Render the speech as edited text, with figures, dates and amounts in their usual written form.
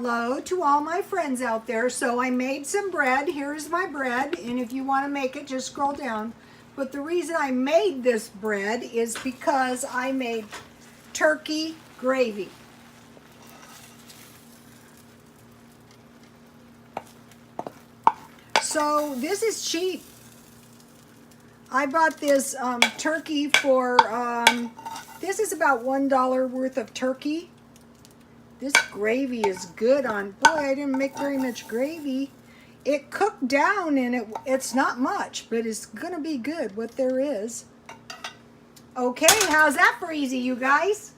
Hello to all my friends out there. So I made some bread. Here's my bread, and if you want to make it, just scroll down. But the reason I made this bread is because I made turkey gravy. So this is cheap. I bought this turkey for, this is about $1 worth of turkey. This gravy is good on, boy, I didn't make very much gravy. It cooked down and it's not much, but it's gonna be good, what there is. Okay, how's that for easy, you guys?